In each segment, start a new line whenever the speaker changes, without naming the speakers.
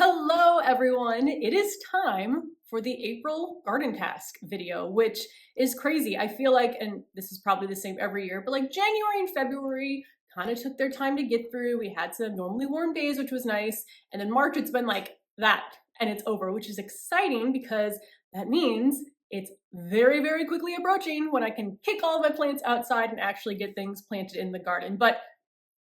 Hello everyone! It is time for the April garden task video, which is crazy. I feel like, and this is probably the same every year, but like January and February kind of took their time to get through. We had some abnormally warm days, which was nice. And then March, it's been like that and it's over, which is exciting because that means it's very, very quickly approaching when I can kick all of my plants outside and actually get things planted in the garden. But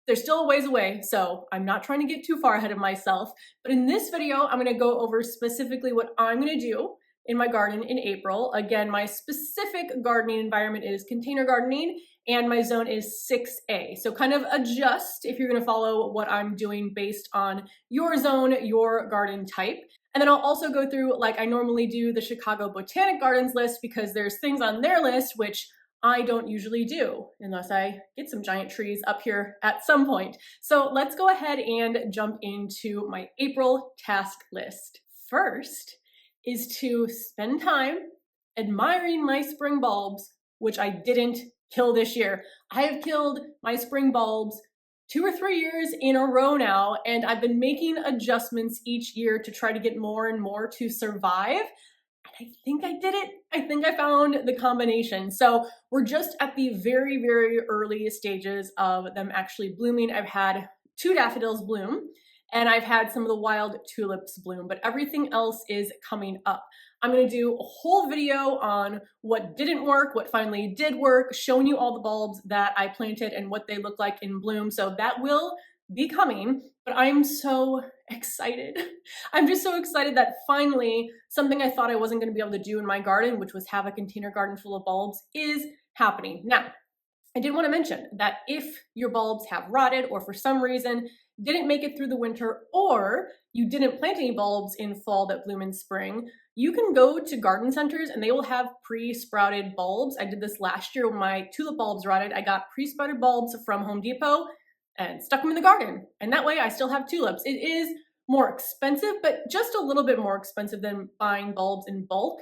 they're still a ways away, so I'm not trying to get too far ahead of myself. But in this video, I'm gonna go over specifically what I'm gonna do in my garden in April. Again, my specific gardening environment is container gardening, and my zone is 6A. So kind of adjust if you're gonna follow what I'm doing based on your zone, your garden type. And then I'll also go through, like I normally do, the Chicago Botanic Gardens list, because there's things on their list which I don't usually do unless I get some giant trees up here at some point. So let's go ahead and jump into my April task list. First is to spend time admiring my spring bulbs, which I didn't kill this year. I have killed my spring bulbs 2 or 3 years in a row now, and I've been making adjustments each year to try to get more and more to survive. I think I did it. I think I found the combination. So we're just at the very, very early stages of them actually blooming. I've had 2 daffodils bloom and I've had some of the wild tulips bloom, but everything else is coming up. I'm gonna do a whole video on what didn't work, what finally did work, showing you all the bulbs that I planted and what they look like in bloom. So that will be coming, but I'm so excited. I'm just so excited that finally something I thought I wasn't going to be able to do in my garden, which was have a container garden full of bulbs, is happening. Now, I did want to mention that if your bulbs have rotted or for some reason didn't make it through the winter, or you didn't plant any bulbs in fall that bloom in spring, you can go to garden centers and they will have pre-sprouted bulbs. I did this last year when my tulip bulbs rotted. I got pre-sprouted bulbs from Home Depot and stuck them in the garden. And that way I still have tulips. It is more expensive, but just a little bit more expensive than buying bulbs in bulk,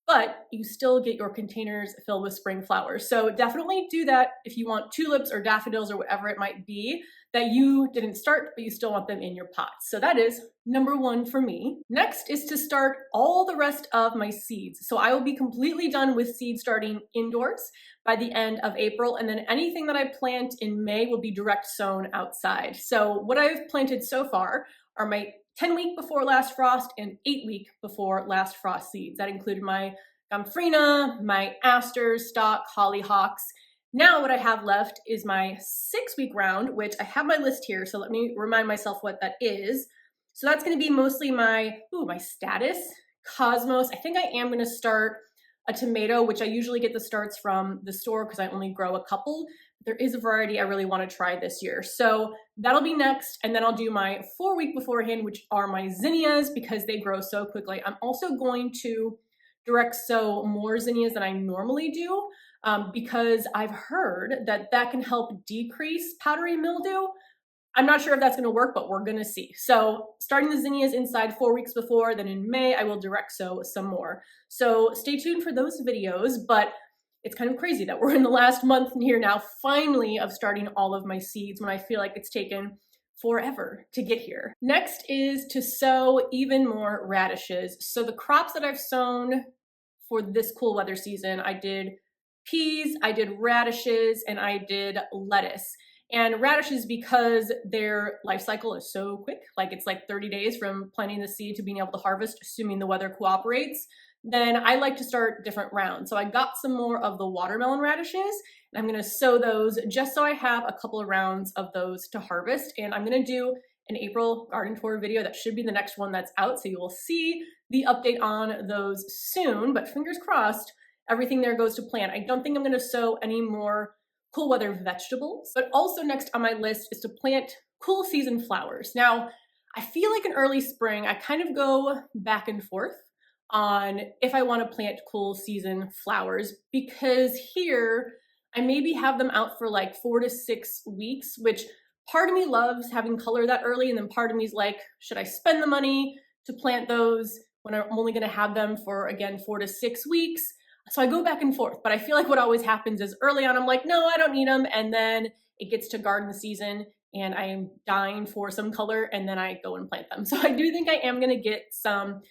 but you still get your containers filled with spring flowers. So definitely do that if you want tulips or daffodils or whatever it might be that you didn't start, but you still want them in your pots. So that is number 1 for me. Next is to start all the rest of my seeds. So I will be completely done with seed starting indoors by the end of April, and then anything that I plant in May will be direct sown outside. So what I've planted so far are my 10-week before last frost and 8-week before last frost seeds. That included my gomphrena, my asters, stock, hollyhocks. Now what I have left is my 6-week round, which I have my list here, so let me remind myself what that is. So that's gonna be mostly my status, cosmos. I think I am gonna start a tomato, which I usually get the starts from the store because I only grow a couple. There is a variety I really want to try this year. So that'll be next. And then I'll do my 4-week beforehand, which are my zinnias because they grow so quickly. I'm also going to direct sow more zinnias than I normally do because I've heard that that can help decrease powdery mildew. I'm not sure if that's going to work, but we're going to see. So starting the zinnias inside 4 weeks before, then in May, I will direct sow some more. So stay tuned for those videos, but it's kind of crazy that we're in the last month here now, finally, of starting all of my seeds when I feel like it's taken forever to get here. Next is to sow even more radishes. So the crops that I've sown for this cool weather season, I did peas, I did radishes, and I did lettuce. And radishes, because their life cycle is so quick, like it's like 30 days from planting the seed to being able to harvest, assuming the weather cooperates, then I like to start different rounds. So I got some more of the watermelon radishes, and I'm gonna sow those just so I have a couple of rounds of those to harvest. And I'm gonna do an April garden tour video. That should be the next one that's out, so you will see the update on those soon, but fingers crossed, everything there goes to plan. I don't think I'm gonna sow any more cool weather vegetables, but also next on my list is to plant cool season flowers. Now, I feel like in early spring, I kind of go back and forth on if I want to plant cool season flowers, because here I maybe have them out for like 4 to 6 weeks, which part of me loves having color that early, and then part of me is like, should I spend the money to plant those when I'm only going to have them for, again, 4 to 6 weeks? So I go back and forth, but I feel like what always happens is early on, I'm like, no, I don't need them. And then it gets to garden season and I am dying for some color, and then I go and plant them. So I do think I am gonna get some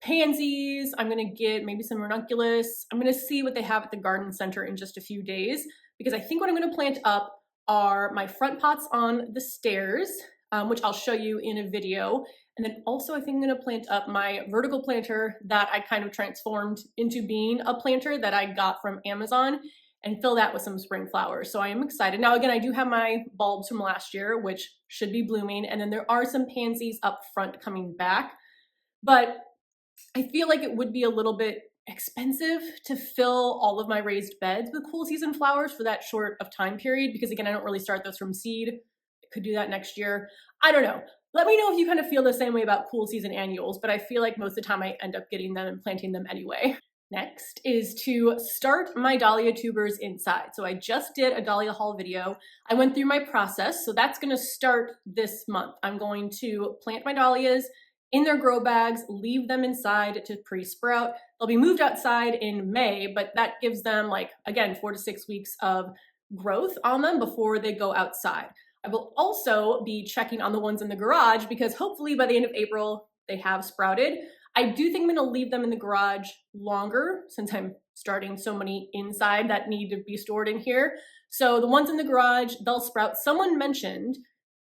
pansies. I'm gonna get maybe some ranunculus. I'm gonna see what they have at the garden center in just a few days, because I think what I'm gonna plant up are my front pots on the stairs, which I'll show you in a video. And then also I think I'm gonna plant up my vertical planter that I kind of transformed into being a planter that I got from Amazon, and fill that with some spring flowers. So I am excited. Now again, I do have my bulbs from last year, which should be blooming. And then there are some pansies up front coming back. But I feel like it would be a little bit expensive to fill all of my raised beds with cool season flowers for that short of time period, because again, I don't really start those from seed. I could do that next year. I don't know. Let me know if you kind of feel the same way about cool season annuals, but I feel like most of the time I end up getting them and planting them anyway. Next is to start my dahlia tubers inside. So I just did a dahlia haul video. I went through my process, so that's gonna start this month. I'm going to plant my dahlias in their grow bags, leave them inside to pre-sprout. They'll be moved outside in May, but that gives them, like, again, 4 to 6 weeks of growth on them before they go outside. I will also be checking on the ones in the garage, because hopefully by the end of April, they have sprouted. I do think I'm gonna leave them in the garage longer, since I'm starting so many inside that need to be stored in here. So the ones in the garage, they'll sprout. Someone mentioned,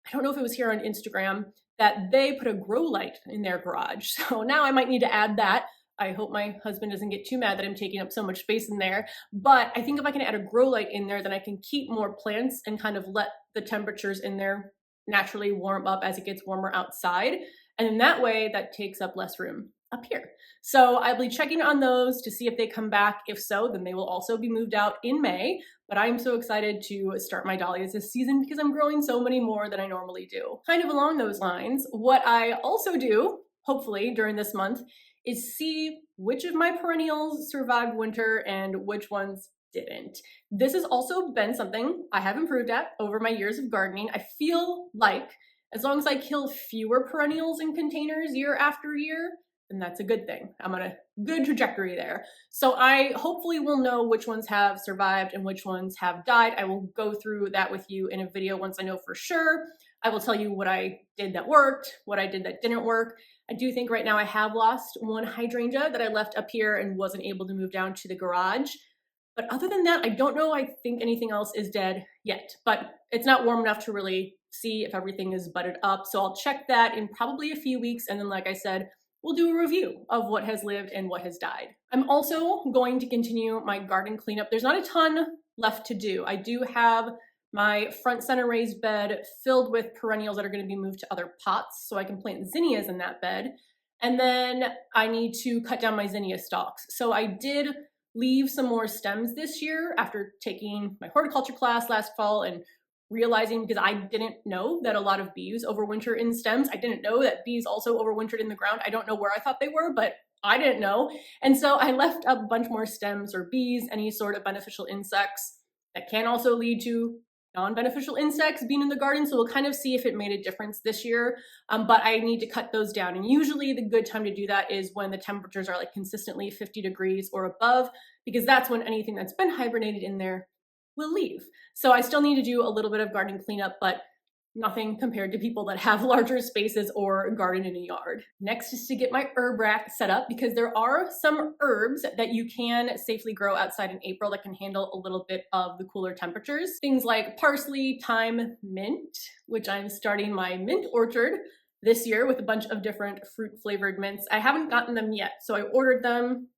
I don't know if it was here on Instagram, that they put a grow light in their garage. So now I might need to add that. I hope my husband doesn't get too mad that I'm taking up so much space in there. But I think if I can add a grow light in there, then I can keep more plants and kind of let the temperatures in there naturally warm up as it gets warmer outside. And in that way, that takes up less room up here. So I'll be checking on those to see if they come back. If so, then they will also be moved out in May. But I'm so excited to start my dahlias this season because I'm growing so many more than I normally do. Kind of along those lines, what I also do, hopefully during this month, is see which of my perennials survived winter and which ones didn't. This has also been something I have improved at over my years of gardening. I feel like as long as I kill fewer perennials in containers year after year, then that's a good thing. I'm on a good trajectory there. So I hopefully will know which ones have survived and which ones have died. I will go through that with you in a video once I know for sure. I will tell you what I did that worked, what I did that didn't work. I do think right now I have lost one hydrangea that I left up here and wasn't able to move down to the garage. But other than that, I don't know. I think anything else is dead yet, but it's not warm enough to really see if everything is budded up. So I'll check that in probably a few weeks. And then, like I said, we'll do a review of what has lived and what has died. I'm also going to continue my garden cleanup. There's not a ton left to do. I do have my front center raised bed filled with perennials that are going to be moved to other pots, so I can plant zinnias in that bed. And then I need to cut down my zinnia stalks. So I did leave some more stems this year after taking my horticulture class last fall and realizing, because I didn't know that a lot of bees overwinter in stems. I didn't know that bees also overwintered in the ground. I don't know where I thought they were, but I didn't know. And so I left a bunch more stems or bees, any sort of beneficial insects that can also lead to non-beneficial insects being in the garden. So we'll kind of see if it made a difference this year, but I need to cut those down. And usually the good time to do that is when the temperatures are like consistently 50 degrees or above, because that's when anything that's been hibernated in there will leave. So I still need to do a little bit of garden cleanup, but nothing compared to people that have larger spaces or garden in a yard. Next is to get my herb rack set up, because there are some herbs that you can safely grow outside in April that can handle a little bit of the cooler temperatures. Things like parsley, thyme, mint, which I'm starting my mint orchard this year with a bunch of different fruit flavored mints. I haven't gotten them yet, so I ordered them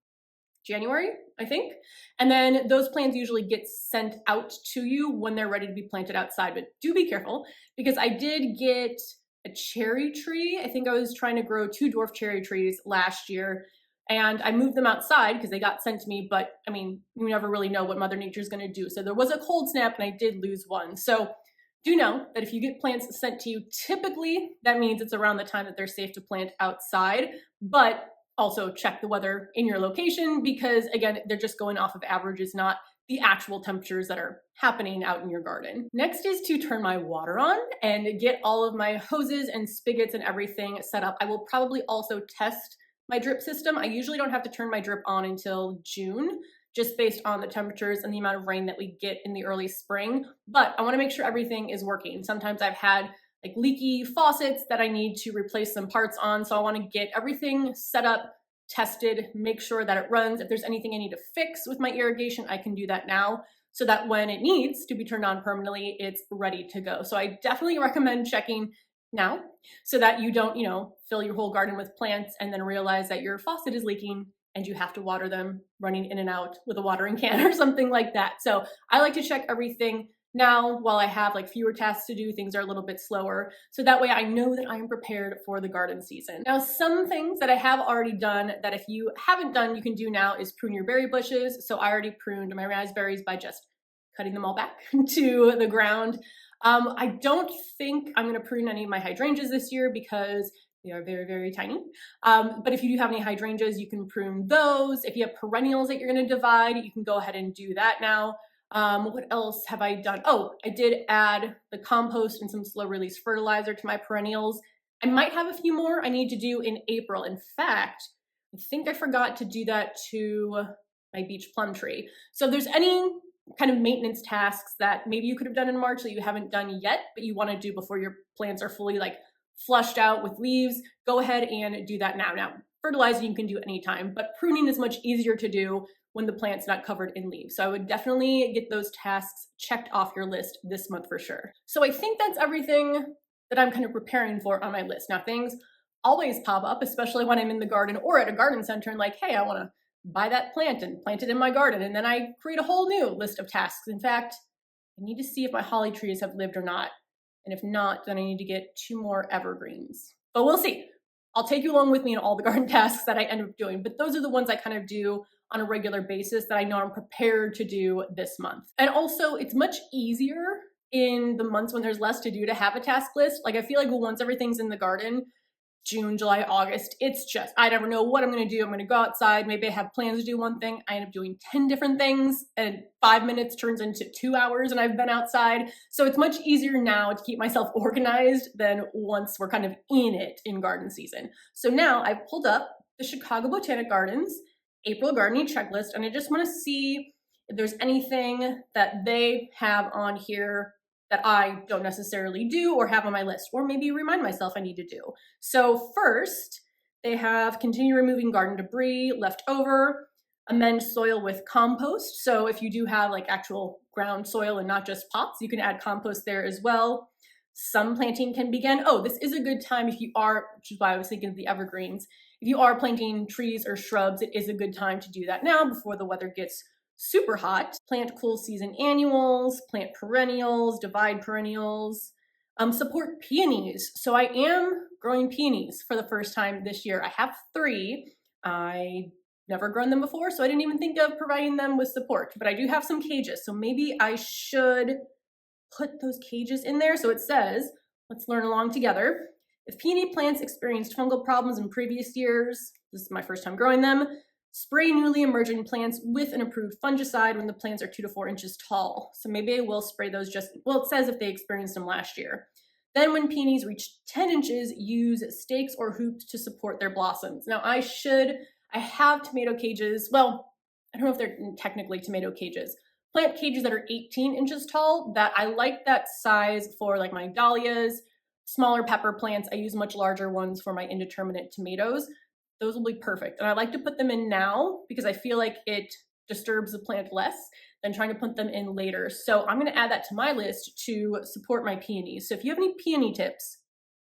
January, I think. And then those plants usually get sent out to you when they're ready to be planted outside. But do be careful, because I did get a cherry tree. I think I was trying to grow 2 dwarf cherry trees last year, and I moved them outside because they got sent to me. But I mean, you never really know what Mother Nature is going to do. So there was a cold snap and I did lose one. So do know that if you get plants sent to you, typically that means it's around the time that they're safe to plant outside. But also check the weather in your location, because again, they're just going off of averages, not the actual temperatures that are happening out in your garden. Next is to turn my water on and get all of my hoses and spigots and everything set up. I will probably also test my drip system. I usually don't have to turn my drip on until June, just based on the temperatures and the amount of rain that we get in the early spring. But I want to make sure everything is working. Sometimes I've had like leaky faucets that I need to replace some parts on. So I want to get everything set up, tested, make sure that it runs. If there's anything I need to fix with my irrigation, I can do that now so that when it needs to be turned on permanently, it's ready to go. So I definitely recommend checking now so that you don't, fill your whole garden with plants and then realize that your faucet is leaking and you have to water them running in and out with a watering can or something like that. So I like to check everything now while I have like fewer tasks to do, things are a little bit slower. So that way I know that I am prepared for the garden season. Now, some things that I have already done that if you haven't done, you can do now is prune your berry bushes. So I already pruned my raspberries by just cutting them all back to the ground. I don't think I'm going to prune any of my hydrangeas this year because they are very, very tiny. But if you do have any hydrangeas, you can prune those. If you have perennials that you're going to divide, you can go ahead and do that now. What else have I done? Oh, I did add the compost and some slow release fertilizer to my perennials. I might have a few more I need to do in April. In fact, I think I forgot to do that to my beach plum tree. So if there's any kind of maintenance tasks that maybe you could have done in March that you haven't done yet, but you want to do before your plants are fully like flushed out with leaves, go ahead and do that now. Now, fertilizing you can do anytime, but pruning is much easier to do when the plant's not covered in leaves. So I would definitely get those tasks checked off your list this month for sure. So I think that's everything that I'm kind of preparing for on my list. Now, things always pop up, especially when I'm in the garden or at a garden center and like, hey, I want to buy that plant and plant it in my garden. And then I create a whole new list of tasks. In fact, I need to see if my holly trees have lived or not. And if not, then I need to get 2 more evergreens. But we'll see. I'll take you along with me in all the garden tasks that I end up doing. But those are the ones I kind of do on a regular basis that I know I'm prepared to do this month. And also, it's much easier in the months when there's less to do to have a task list. Like I feel like once everything's in the garden, June, July, August, it's just, I never know what I'm going to do. I'm going to go outside. Maybe I have plans to do one thing. I end up doing 10 different things and 5 minutes turns into 2 hours and I've been outside. So it's much easier now to keep myself organized than once we're kind of in it in garden season. So now I've pulled up the Chicago Botanic Gardens April gardening checklist and I just want to see if there's anything that they have on here that I don't necessarily do or have on my list, or maybe remind myself I need to do. So first, they have continue removing garden debris left over, amend soil with compost. So if you do have like actual ground soil and not just pots, you can add compost there as well. Some planting can begin. Oh, this is a good time if you are, which is why I was thinking of the evergreens. If you are planting trees or shrubs, it is a good time to do that now before the weather gets super hot. Plant cool season annuals, plant perennials, divide perennials, support peonies. So I am growing peonies for the first time this year. I have 3. I never grown them before, so I didn't even think of providing them with support, but I do have some cages. So maybe I should put those cages in there. So it says, let's learn along together. If peony plants experienced fungal problems in previous years, this is my first time growing them, spray newly emerging plants with an approved fungicide when the plants are 2 to 4 inches tall. So maybe I will spray those it says if they experienced them last year. Then when peonies reach 10 inches, use stakes or hoops to support their blossoms. Now I have tomato cages. Well, I don't know if they're technically tomato cages. Plant cages that are 18 inches tall that I like that size for like my dahlias, smaller pepper plants. I use much larger ones for my indeterminate tomatoes. Those will be perfect. And I like to put them in now because I feel like it disturbs the plant less than trying to put them in later. So I'm going to add that to my list to support my peonies. So if you have any peony tips,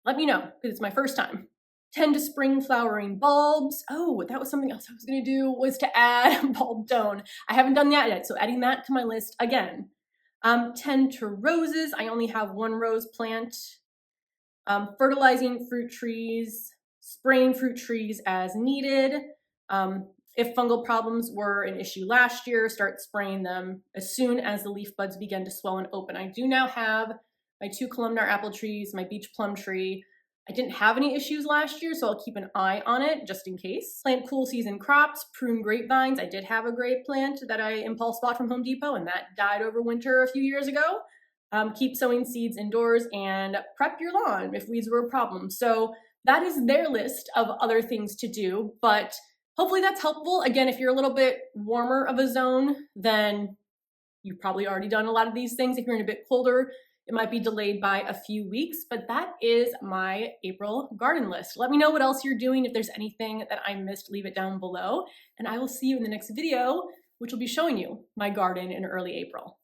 let me know because it's my first time. Tend to spring flowering bulbs. Oh, that was something else I was going to do, was to add bulb tone. I haven't done that yet, so adding that to my list again. Tend to roses. I only have 1 rose plant. Fertilizing fruit trees. Spraying fruit trees as needed. If fungal problems were an issue last year, start spraying them as soon as the leaf buds begin to swell and open. I do now have my 2 columnar apple trees, my beach plum tree. I didn't have any issues last year, so I'll keep an eye on it just in case. Plant cool season crops, prune grapevines. I did have a grape plant that I impulse bought from Home Depot, and that died over winter a few years ago. Keep sowing seeds indoors and prep your lawn if weeds were a problem. So that is their list of other things to do, but hopefully that's helpful. Again, if you're a little bit warmer of a zone, then you've probably already done a lot of these things. If you're in a bit colder, it might be delayed by a few weeks, but that is my April garden list. Let me know what else you're doing. If there's anything that I missed, leave it down below, and I will see you in the next video, which will be showing you my garden in early April.